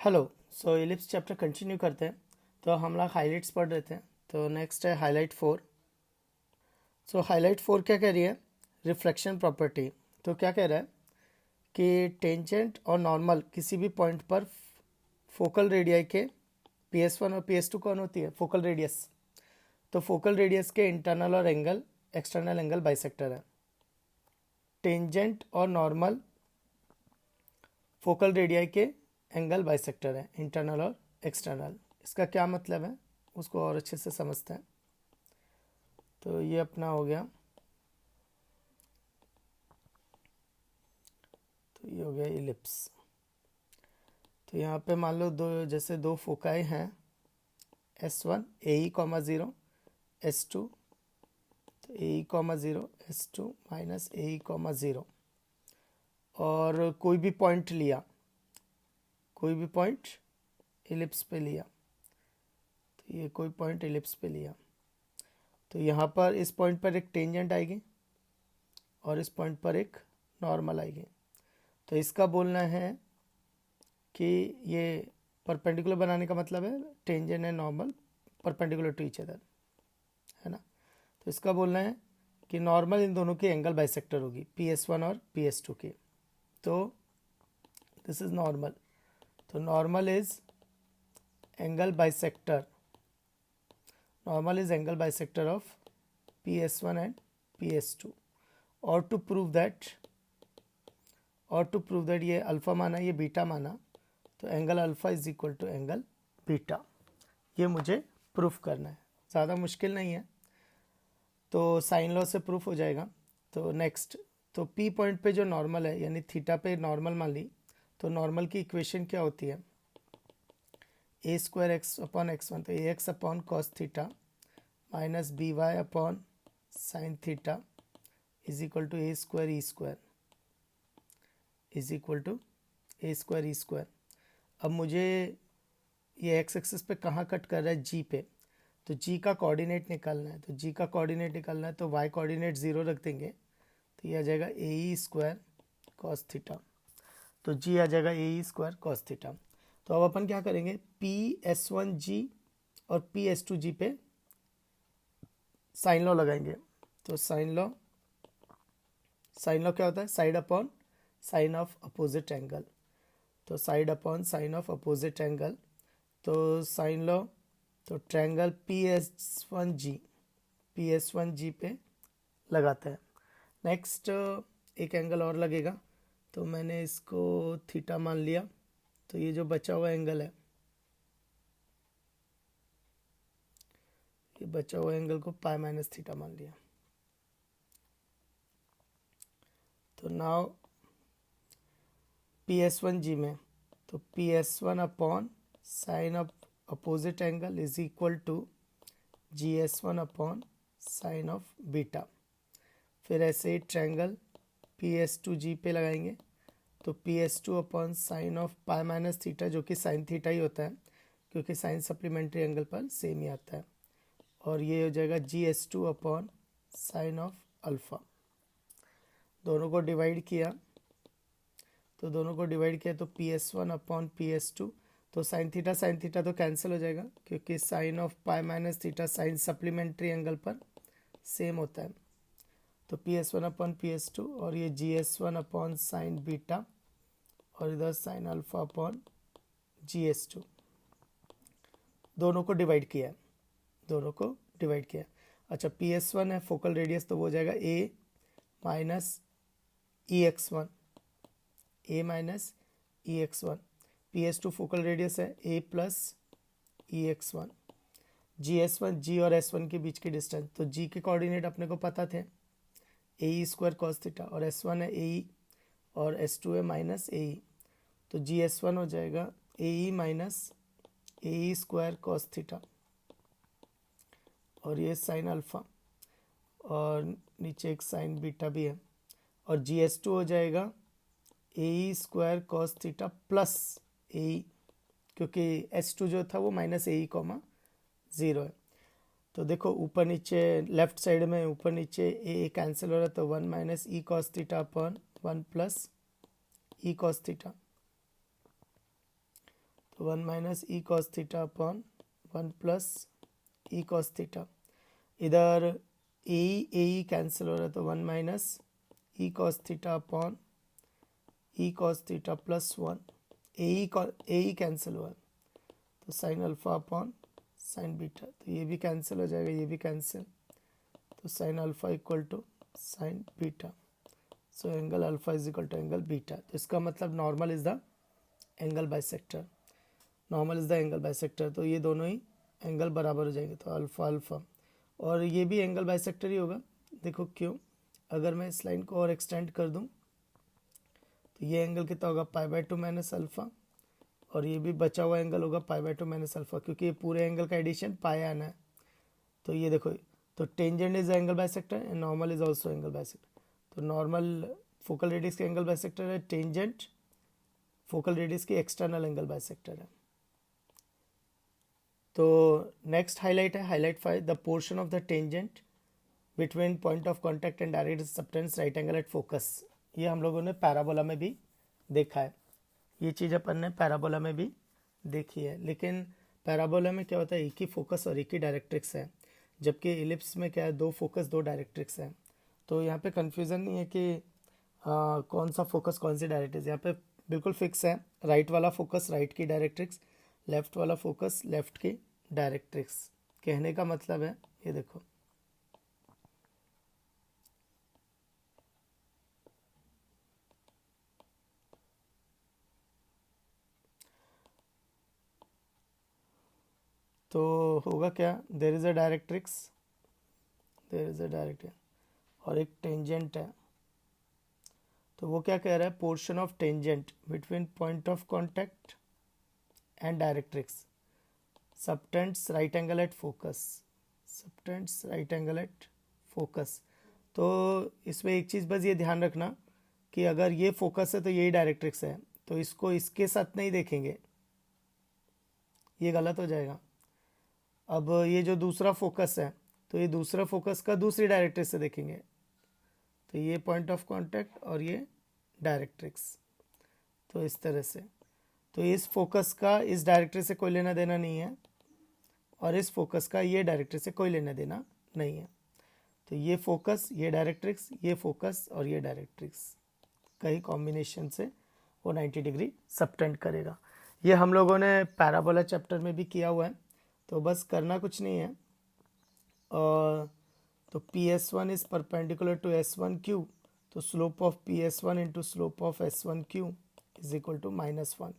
Hello. सो ellipse chapter continue करते हैं। तो हम लोग हाईलाइट्स पढ़ रहे थे। तो नेक्स्ट है हाईलाइट 4। सो हाईलाइट 4 क्या कह रही है? Reflection property. तो क्या कह रहा है कि टेंजेंट और नॉर्मल किसी भी पॉइंट पर फोकल रेडियाई के PS1 और PS2 कौन होती है? Focal radius. तो फोकल रेडियस के इंटरनल और एंगल एक्सटर्नल एंगल बाइसेक्टर है। टेंजेंट और नॉर्मल फोकल रेडियाई के एंगल बाइसेक्टर है, इंटरनल और एक्सटर्नल। इसका क्या मतलब है उसको और अच्छे से समझते हैं। तो ये अपना हो गया। तो ये हो गया इलिप्स। तो यहाँ पे मान लो जैसे दो फोकाई हैं, S1 AE, 0 S2। तो AE, 0 S2 माइनस AE, 0। और कोई भी पॉइंट लिया, कोई भी पॉइंट इलिप्स पे लिया। तो ये कोई पॉइंट इलिप्स पे लिया, तो यहाँ पर इस पॉइंट पर एक टेंजेंट आएगी और इस पॉइंट पर एक नॉर्मल आएगी। तो इसका बोलना है कि ये परपेंडिकुलर बनाने का मतलब है tangent and normal perpendicular to each other, है ना। तो इसका बोलना है कि नॉर्मल इन दोनों की एंगल बाइसेक्टर होगी, PS1 और PS2 की। तो दिस इज नॉर्मल। तो normal is angle bisector, normal is angle bisector of PS1 and PS2। और टू प्रूव दैट ये अल्फ़ा माना, ये बीटा माना, तो angle alpha is equal to angle beta. ये मुझे प्रूफ करना है, ज़्यादा मुश्किल नहीं है। तो साइन लॉ से प्रूफ हो जाएगा। तो नेक्स्ट, तो P पॉइंट पे जो नॉर्मल है यानी थीटा पे नॉर्मल मान ली, तो नॉर्मल की इक्वेशन क्या होती है? a² x/x1। तो ax/cos θ minus by/sin θ is equal to a²e²। अब मुझे ये एक्स एक्सिस पे कहाँ कट कर रहा है? G पे। तो G का कोऑर्डिनेट निकालना है। तो G का कोऑर्डिनेट निकालना है तो y कोऑर्डिनेट 0 रख देंगे, तो ये आ जाएगा AE² cos θ। तो G आ जाएगा AE² cos θ। तो अब अपन क्या करेंगे? PS1G और PS2G पे साइन लॉ लगाएंगे। तो साइन लॉ क्या होता है? Side upon sine of opposite angle. तो side upon sine of opposite angle. तो साइन लॉ, तो ट्रायंगल PS1G पे लगाते हैं। नेक्स्ट एक एंगल और लगेगा, तो मैंने इसको थीटा मान लिया। तो ये जो बचा हुआ एंगल है, ये बचा हुआ एंगल को π-θ मान लिया। तो नाउ PS1G में, तो PS1 upon sine of opposite angle is equal to GS1 upon sine of beta. फिर ऐसे ही ट्रायंगल PS2G पे लगाएंगे। तो PS2 अपॉन साइन ऑफ π-θ, जो कि साइन थीटा ही होता है क्योंकि साइन सप्लीमेंट्री एंगल पर सेम ही आता है। और ये हो जाएगा GS2 upon sine of alpha. दोनों को डिवाइड किया, तो PS1 अपॉन PS2। तो साइन थीटा तो कैंसिल हो जाएगा क्योंकि sine of π-θ sine supplementary angle पर सेम होता है। तो PS1 अपॉन PS2 और ये GS1 अपॉन साइन बीटा और इधर साइन अल्फा अपॉन GS2। दोनों को डिवाइड किया। अच्छा, PS1 है फोकल रेडियस, तो वो हो जाएगा A minus EX1। PS2 focal radius है A plus EX1। GS1, G और S1 के बीच की डिस्टेंस, तो G के कोऑर्डिनेट अपने को पता थे, AE² cos θ, और S1 है AE और S2 है माइनस AE। तो GS1 हो जाएगा AE माइनस AE² cos θ और ये साइन अल्फ़ा और नीचे एक साइन बीटा भी है। और GS2 हो जाएगा AE² cos θ प्लस AE, क्योंकि S2 जो था वो माइनस AE, 0 है। तो देखो ऊपर नीचे लेफ्ट साइड में ऊपर नीचे ए कैंसिल हो रहा है, तो 1 minus E cos θ upon 1 plus E cos θ। तो 1 minus E cos theta upon 1 plus E cos theta, इधर ए कैंसिल हो रहा है तो 1 minus E cos theta upon E cos theta plus 1, A cancel हुआ है तो sine alpha upon sine beta, तो ये भी कैंसिल हो जाएगा, ये भी कैंसिल, तो sine alpha equal to sine beta, so angle alpha is equal to angle beta. तो इसका मतलब normal is the angle bisector, normal is the angle bisector, तो ये दोनों ही एंगल बराबर हो जाएंगे, तो अल्फा अल्फा, और ये भी एंगल बाइसेक्टर ही होगा। देखो क्यों, अगर मैं इस लाइन को और एक्सटेंड कर दूं तो ये एंगल कितना होगा π/2 माइनस अल्फा, और ये भी बचा हुआ एंगल होगा π/2 माइनस अल्फा, क्योंकि ये पूरे एंगल का एडिशन पाई आना है। तो ये देखो, तो tangent is angle bisector and normal is also angle bisector. तो नॉर्मल फोकल रेडियस के एंगल बाइसेक्टर है, टेंजेंट फोकल रेडियस की एक्सटर्नल एंगल बाइसेक्टर है। तो नेक्स्ट हाईलाइट है highlight 5, the portion of the tangent between point of contact and direct substance right angle at focus. ये हम लोगों ने पैराबोला में भी देखा है, ये चीज़ अपन ने पैराबोला में भी देखी है। लेकिन पैराबोला में क्या होता है, एक ही फोकस और एक ही डायरेक्ट्रिक्स है, जबकि इलिप्स में क्या है, दो फोकस दो डायरेक्ट्रिक्स है। तो यहाँ पे कन्फ्यूज़न नहीं है कि कौन सा फोकस कौन सी डायरेक्ट्रिक्स, यहाँ पे बिल्कुल फिक्स है, राइट वाला फोकस राइट की डायरेक्ट्रिक्स, लेफ्ट वाला फोकस लेफ्ट की डायरेक्ट्रिक्स। कहने का मतलब है, ये देखो तो होगा क्या, there is a directrix, there is a directrix और एक टेंजेंट है। तो वो क्या कह रहा है, portion of tangent between point of contact and directrix subtends right angle at focus, subtends right angle at focus. तो इसमें एक चीज़ बस ये ध्यान रखना कि अगर ये फोकस है तो यही डायरेक्ट्रिक्स है, तो इसको इसके साथ नहीं देखेंगे, ये गलत हो जाएगा। अब ये जो दूसरा फोकस है तो ये दूसरा फोकस का दूसरी डायरेक्ट्रिक्स से देखेंगे, तो ये पॉइंट ऑफ कांटेक्ट और ये डायरेक्ट्रिक्स, तो इस तरह से। तो इस फोकस का इस डायरेक्ट्रिक्स से कोई लेना देना नहीं है, और इस फोकस का ये डायरेक्ट्रिक्स से कोई लेना देना नहीं है। तो ये फोकस, ये डायरेक्ट्रिक्स, ये फोकस और ये डायरेक्ट्रिक्स कई कॉम्बिनेशन से वो 90 डिग्री सबटेंड करेगा। ये हम लोगों ने पैराबोला चैप्टर में भी किया हुआ है, तो बस करना कुछ नहीं है। तो PS1 is perpendicular to S1Q, तो slope of PS1 into slope of S1Q is equal to -1,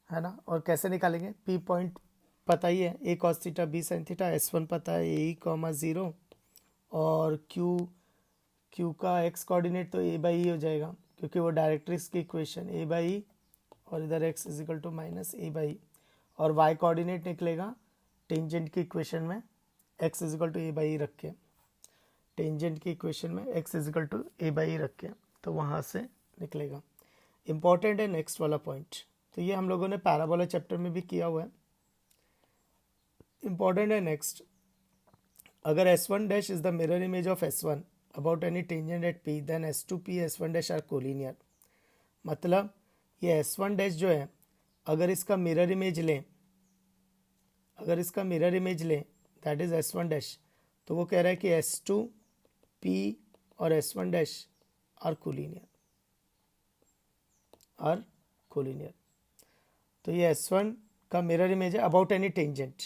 है ना। और कैसे निकालेंगे, P पॉइंट पता ही है, A cos theta B sin theta, S1 पता है AE, 0, और Q का x कोऑर्डिनेट तो A/E हो जाएगा, क्योंकि वो डायरेक्ट्रिक्स की इक्वेशन A/E, और इधर x is equal to -A/E, और y कोऑर्डिनेट निकलेगा टेंजेंट की इक्वेशन में x is equal to A/E रख के, टेंजेंट की इक्वेशन में x is equal to A/E रख के, तो वहाँ से निकलेगा। इम्पॉर्टेंट है नेक्स्ट वाला पॉइंट, तो ये हम लोगों ने पैराबोला चैप्टर में भी किया हुआ है। इम्पॉर्टेंट है नेक्स्ट, अगर S1 dash is the mirror image of S1 about any tangent at P, then S2P S1 dash are collinear. मतलब ये S1 डैश जो है, अगर इसका मिरर इमेज लें, अगर इसका मिरर इमेज लें दैट इज S1 डैश, तो वो कह रहा है कि S2P और S1 dash are collinear, are collinear. तो ये S1 का मिरर इमेज है अबाउट एनी टेंजेंट,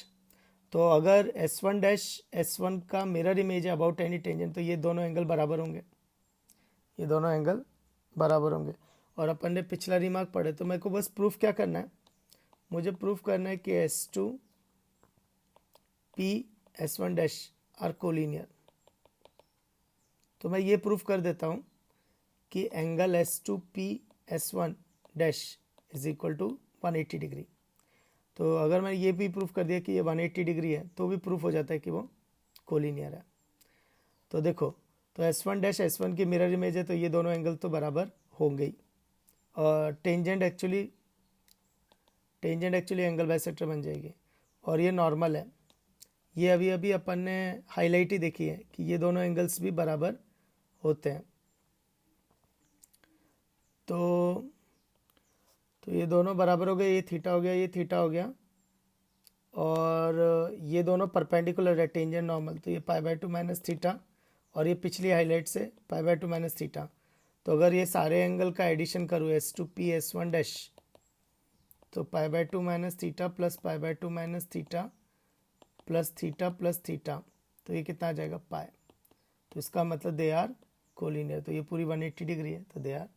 तो अगर S1 डैश S1 का मिरर इमेज है अबाउट एनी टेंजेंट, तो ये दोनों एंगल बराबर होंगे, ये दोनों एंगल बराबर होंगे। और अपन ने पिछला रिमार्क पढ़े, तो मेरे को बस प्रूफ क्या करना है, मुझे प्रूफ करना है कि S2P S1 dash are collinear. तो मैं ये प्रूफ कर देता हूँ कि angle S2P S1 dash is equal to 180 degree. तो अगर मैंने ये भी प्रूफ कर दिया कि ये 180 डिग्री है, तो भी प्रूफ हो जाता है कि वो कोलिनियर है। तो देखो, तो S1 डैश S1 की मिरर इमेज है, तो ये दोनों एंगल तो बराबर होंगे ही, और टेंजेंट एक्चुअली एंगल बाइसेक्टर बन जाएगी, और ये नॉर्मल है। ये अभी अभी अपन ने हाईलाइट ही देखी है कि ये दोनों एंगल्स भी बराबर होते हैं। तो तो ये दोनों बराबर हो गए, ये थीटा हो गया, ये थीटा हो गया, और ये दोनों परपेंडिकुलर है, टेंजेंट नॉर्मल, तो ये पाई बाय 2 माइनस थीटा, और ये पिछली हाईलाइट से पाई बाय 2 माइनस थीटा। तो अगर ये सारे एंगल का एडिशन करूँ S2P S1 डैश, तो pi by 2 minus theta plus pi by 2 minus theta plus theta, तो ये कितना आ जाएगा पाई। तो इसका मतलब दे आर कोलिनियर, तो ये पूरी 180 डिग्री है, तो दे आर